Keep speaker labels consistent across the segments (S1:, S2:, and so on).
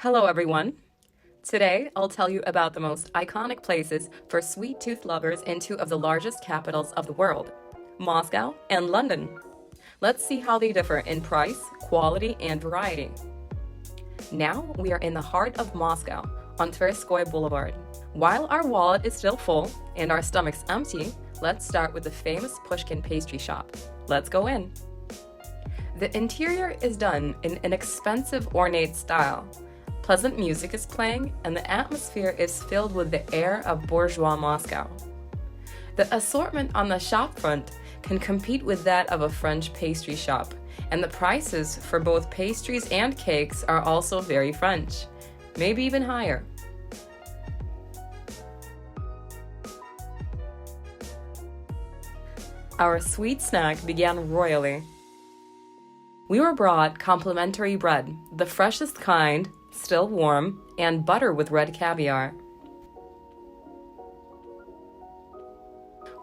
S1: Hello, everyone. Today, I'll tell you about the most iconic places for sweet tooth lovers in two of the largest capitals of the world, Moscow and London. Let's see how they differ in price, quality, and variety. Now, we are in the heart of Moscow, on Tverskoy Boulevard. While our wallet is still full and our stomach's empty, let's start with the famous Pushkin pastry shop. Let's go in. The interior is done in an expensive, ornate style. Pleasant music is playing, and the atmosphere is filled with the air of bourgeois Moscow. The assortment on the shop front can compete with that of a French pastry shop, and the prices for both pastries and cakes are also very French, maybe even higher. Our sweet snack began royally. We were brought complimentary bread, the freshest kind, still warm, and butter with red caviar.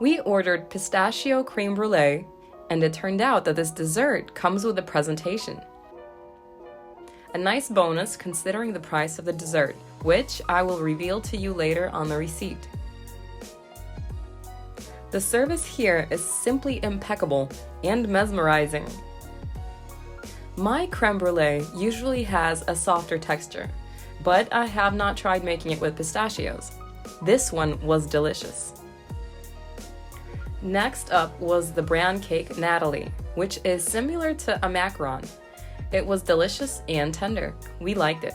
S1: We ordered pistachio creme brulee, and it turned out that this dessert comes with a presentation. A nice bonus considering the price of the dessert, which I will reveal to you later on the receipt. The service here is simply impeccable and mesmerizing. My creme brulee usually has a softer texture, but I have not tried making it with pistachios. This one was delicious. Next up was the bran cake Natalie, which is similar to a macaron. It was delicious and tender. We liked it.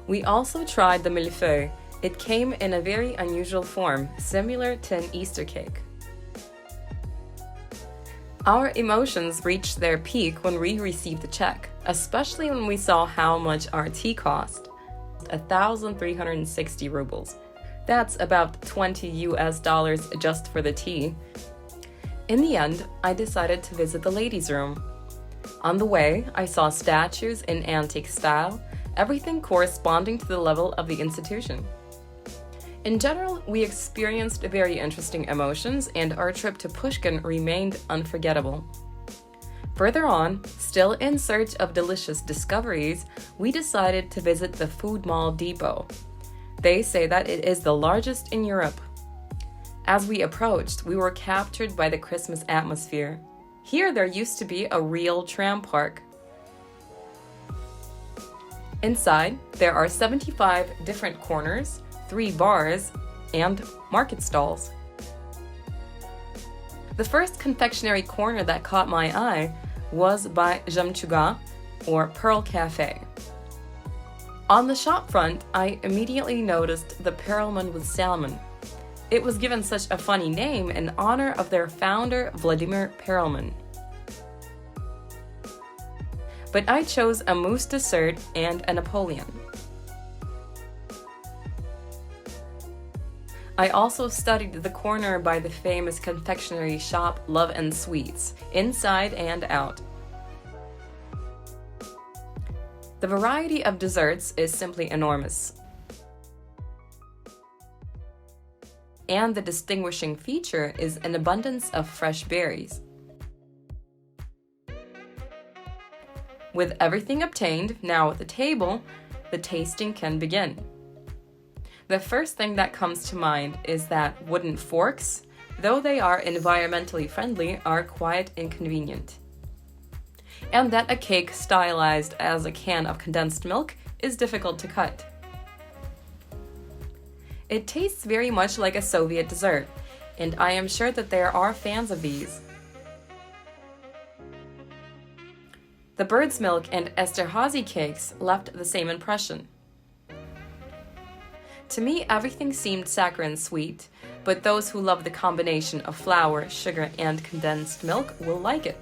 S1: We also tried the millefeuille. It came in a very unusual form, similar to an Easter cake. Our emotions reached their peak when we received the check, especially when we saw how much our tea cost. 1,360 rubles. That's about $20 just for the tea. In the end, I decided to visit the ladies' room. On the way, I saw statues in antique style, everything corresponding to the level of the institution. In general, we experienced very interesting emotions, and our trip to Pushkin remained unforgettable. Further on, still in search of delicious discoveries, we decided to visit the food mall depot. They say that it is the largest in Europe. As we approached, we were captured by the Christmas atmosphere. Here there used to be a real tram park. Inside, there are 75 different corners, 3 bars, and market stalls. The first confectionery corner that caught my eye was by Jemchuga, or Pearl Cafe. On the shop front, I immediately noticed the Perelman with salmon. It was given such a funny name in honor of their founder, Vladimir Perelman. But I chose a mousse dessert and a Napoleon. I also studied the corner by the famous confectionery shop Love and Sweets, inside and out. The variety of desserts is simply enormous. And the distinguishing feature is an abundance of fresh berries. With everything obtained, now at the table, the tasting can begin. The first thing that comes to mind is that wooden forks, though they are environmentally friendly, are quite inconvenient. And that a cake stylized as a can of condensed milk is difficult to cut. It tastes very much like a Soviet dessert, and I am sure that there are fans of these. The bird's milk and Esterhazy cakes left the same impression. To me, everything seemed saccharine sweet, but those who love the combination of flour, sugar, and condensed milk will like it.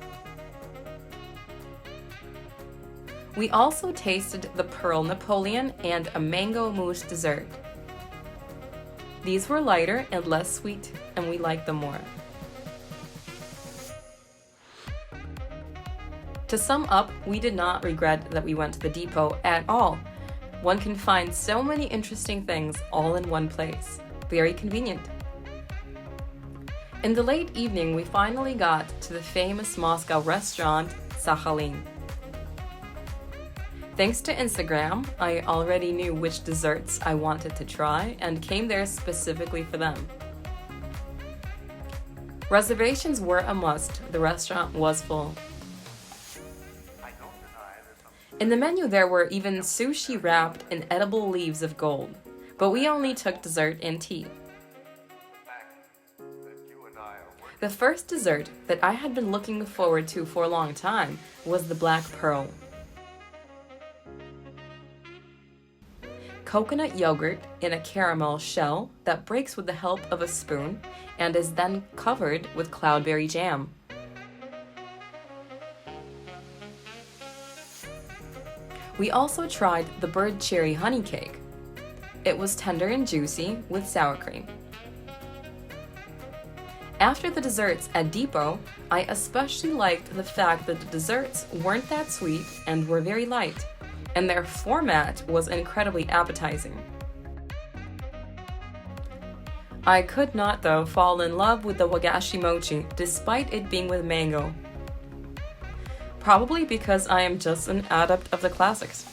S1: We also tasted the Pearl Napoleon and a mango mousse dessert. These were lighter and less sweet, and we liked them more. To sum up, we did not regret that we went to the depot at all. One can find so many interesting things all in one place. Very convenient. In the late evening, we finally got to the famous Moscow restaurant, Sakhalin. Thanks to Instagram, I already knew which desserts I wanted to try and came there specifically for them. Reservations were a must. The restaurant was full. In the menu there were even sushi wrapped in edible leaves of gold, but we only took dessert and tea. The first dessert that I had been looking forward to for a long time was the black pearl. Coconut yogurt in a caramel shell that breaks with the help of a spoon and is then covered with cloudberry jam. We also tried the bird cherry honey cake. It was tender and juicy with sour cream. After the desserts at Depot, I especially liked the fact that the desserts weren't that sweet and were very light, and their format was incredibly appetizing. I could not, though, fall in love with the wagashi mochi despite it being with mango. Probably because I am just an adept of the classics.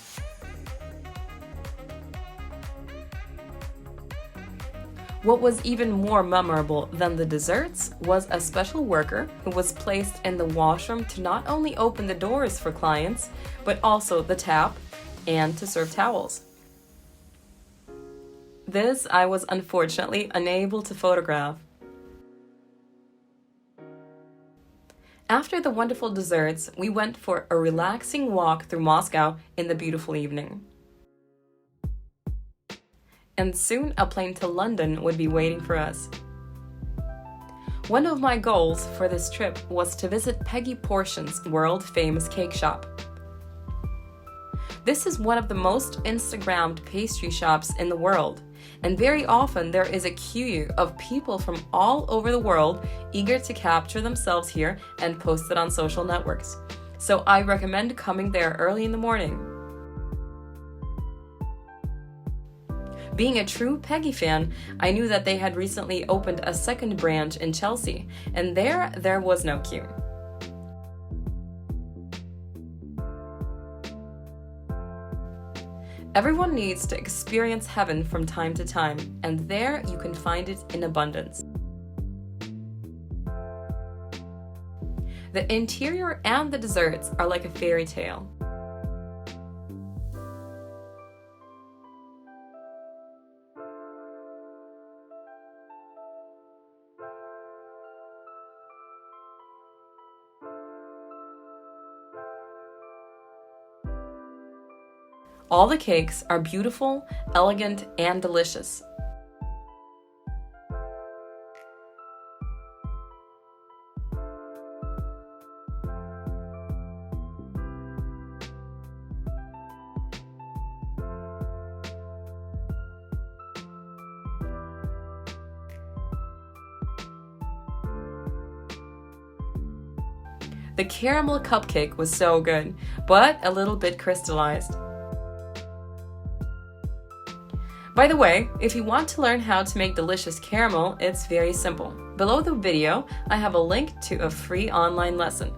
S1: What was even more memorable than the desserts was a special worker who was placed in the washroom to not only open the doors for clients, but also the tap and to serve towels. This I was unfortunately unable to photograph. After the wonderful desserts, we went for a relaxing walk through Moscow in the beautiful evening. And soon a plane to London would be waiting for us. One of my goals for this trip was to visit Peggy Porschen's world-famous cake shop. This is one of the most Instagrammed pastry shops in the world, and very often there is a queue of people from all over the world eager to capture themselves here and post it on social networks. So I recommend coming there early in the morning. Being a true Peggy fan, I knew that they had recently opened a second branch in Chelsea, and there was no queue. Everyone needs to experience heaven from time to time, and there you can find it in abundance. The interior and the desserts are like a fairy tale. All the cakes are beautiful, elegant, and delicious. The caramel cupcake was so good, but a little bit crystallized. By the way, if you want to learn how to make delicious caramel, it's very simple. Below the video, I have a link to a free online lesson.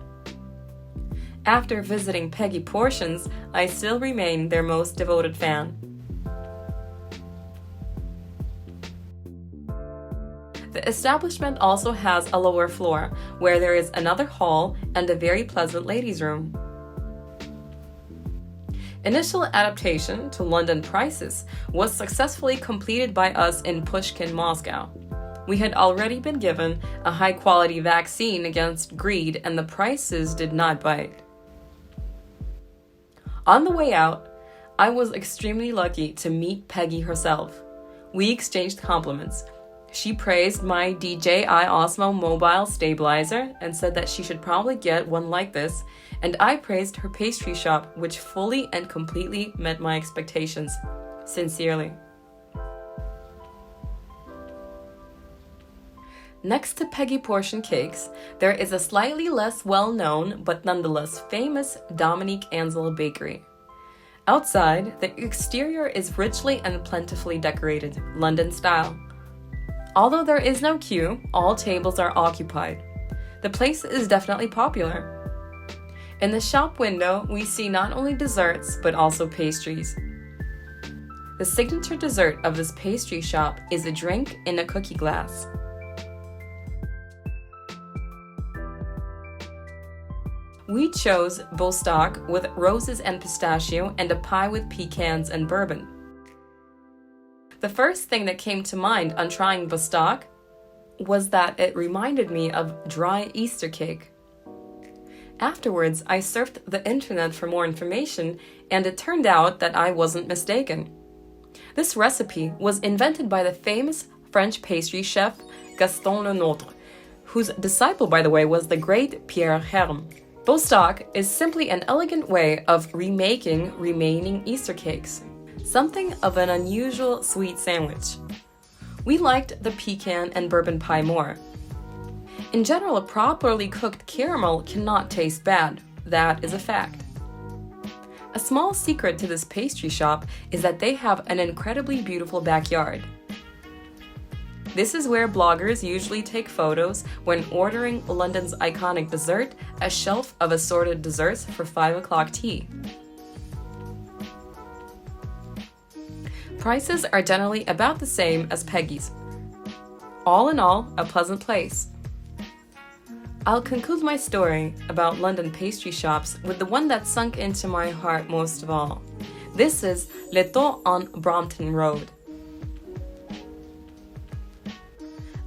S1: After visiting Peggy Porschen's, I still remain their most devoted fan. The establishment also has a lower floor, where there is another hall and a very pleasant ladies' room. Initial adaptation to London prices was successfully completed by us in Pushkin, Moscow. We had already been given a high-quality vaccine against greed, and the prices did not bite. On the way out, I was extremely lucky to meet Peggy herself. We exchanged compliments. She praised my DJI Osmo mobile stabilizer and said that she should probably get one like this, and I praised her pastry shop, which fully and completely met my expectations. Sincerely. Next to Peggy Porschen cakes, there is a slightly less well-known but nonetheless famous Dominique Ansel bakery. Outside, the exterior is richly and plentifully decorated, London style. Although there is no queue, all tables are occupied. The place is definitely popular. In the shop window, we see not only desserts, but also pastries. The signature dessert of this pastry shop is a drink in a cookie glass. We chose Bostock with roses and pistachio and a pie with pecans and bourbon. The first thing that came to mind on trying Bostock was that it reminded me of dry Easter cake. Afterwards, I surfed the internet for more information, and it turned out that I wasn't mistaken. This recipe was invented by the famous French pastry chef Gaston Lenôtre, whose disciple, by the way, was the great Pierre Herme. Bostock is simply an elegant way of remaking remaining Easter cakes, something of an unusual sweet sandwich. We liked the pecan and bourbon pie more. In general, a properly cooked caramel cannot taste bad. That is a fact. A small secret to this pastry shop is that they have an incredibly beautiful backyard. This is where bloggers usually take photos when ordering London's iconic dessert, a shelf of assorted desserts for 5 o'clock tea. Prices are generally about the same as Peggy's. All in all, a pleasant place. I'll conclude my story about London pastry shops with the one that sunk into my heart most of all. This is Le Thon on Brompton Road.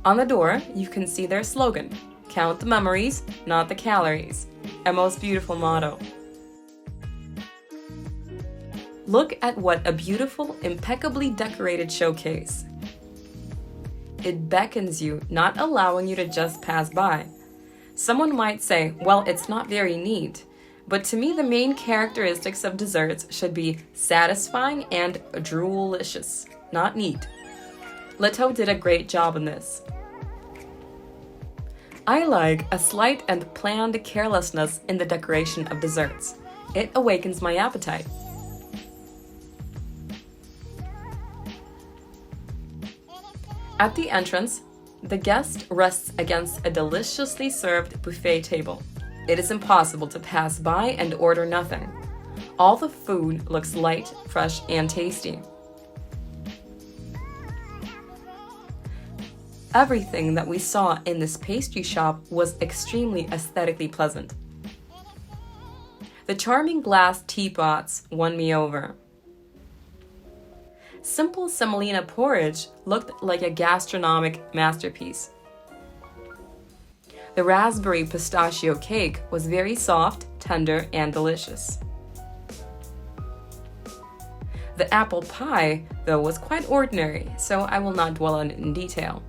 S1: On the door, you can see their slogan, "Count the memories, not the calories," a most beautiful motto. Look at what a beautiful, impeccably decorated showcase. It beckons you, not allowing you to just pass by. Someone might say, well, it's not very neat, but to me the main characteristics of desserts should be satisfying and droolicious, not neat. Leto did a great job in this. I like a slight and planned carelessness in the decoration of desserts. It awakens my appetite. At the entrance, the guest rests against a deliciously served buffet table. It is impossible to pass by and order nothing. All the food looks light, fresh, and tasty. Everything that we saw in this pastry shop was extremely aesthetically pleasant. The charming glass teapots won me over. Simple semolina porridge looked like a gastronomic masterpiece. The raspberry pistachio cake was very soft, tender, and delicious. The apple pie, though, was quite ordinary, so I will not dwell on it in detail.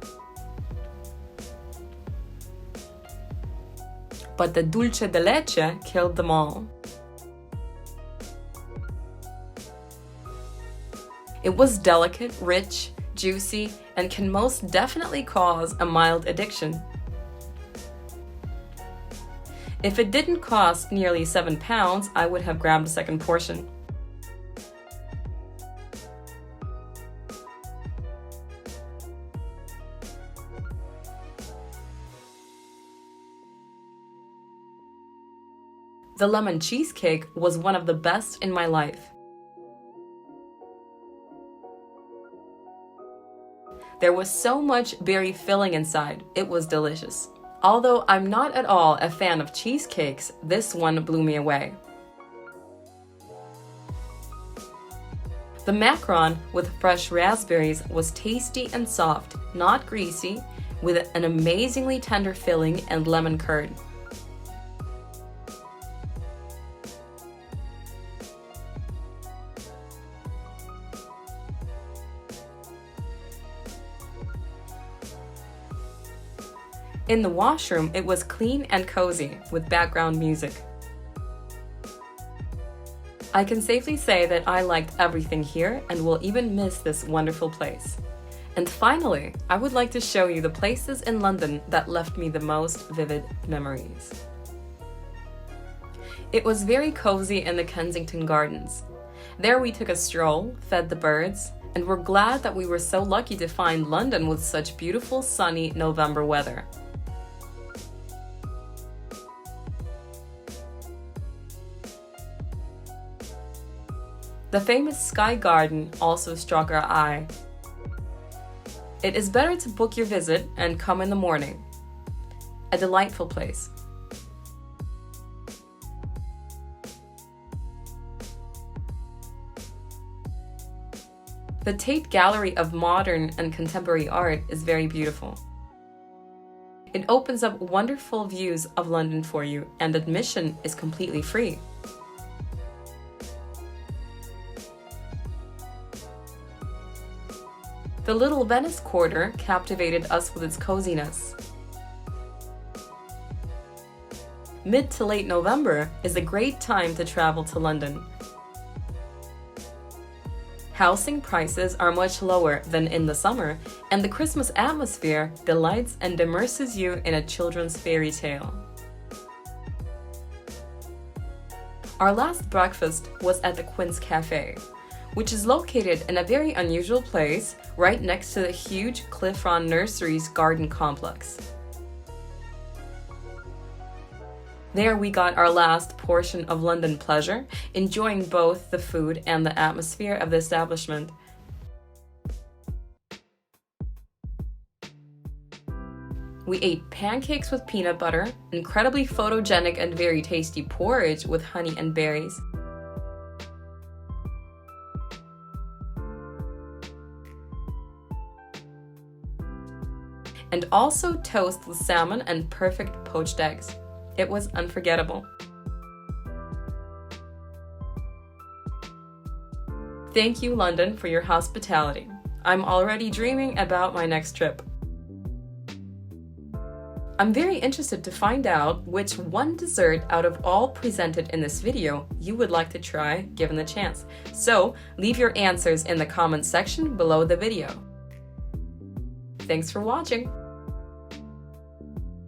S1: But the dulce de leche killed them all. It was delicate, rich, juicy, and can most definitely cause a mild addiction. If it didn't cost nearly £7, I would have grabbed a second portion. The lemon cheesecake was one of the best in my life. There was so much berry filling inside, it was delicious. Although I'm not at all a fan of cheesecakes, this one blew me away. The macaron with fresh raspberries was tasty and soft, not greasy, with an amazingly tender filling and lemon curd. In the washroom, it was clean and cozy, with background music. I can safely say that I liked everything here and will even miss this wonderful place. And finally, I would like to show you the places in London that left me the most vivid memories. It was very cozy in the Kensington Gardens. There we took a stroll, fed the birds, and were glad that we were so lucky to find London with such beautiful sunny November weather. The famous Sky Garden also struck our eye. It is better to book your visit and come in the morning. A delightful place. The Tate Gallery of Modern and Contemporary Art is very beautiful. It opens up wonderful views of London for you, and admission is completely free. The Little Venice Quarter captivated us with its coziness. Mid to late November is a great time to travel to London. Housing prices are much lower than in the summer, and the Christmas atmosphere delights and immerses you in a children's fairy tale. Our last breakfast was at the Quince Cafe, which is located in a very unusual place right next to the huge Clifton Nurseries garden complex. There we got our last portion of London pleasure, enjoying both the food and the atmosphere of the establishment. We ate pancakes with peanut butter, incredibly photogenic and very tasty porridge with honey and berries, and also toast with salmon and perfect poached eggs. It was unforgettable. Thank you, London, for your hospitality. I'm already dreaming about my next trip. I'm very interested to find out which one dessert out of all presented in this video you would like to try given the chance. So leave your answers in the comments section below the video. Thanks for watching.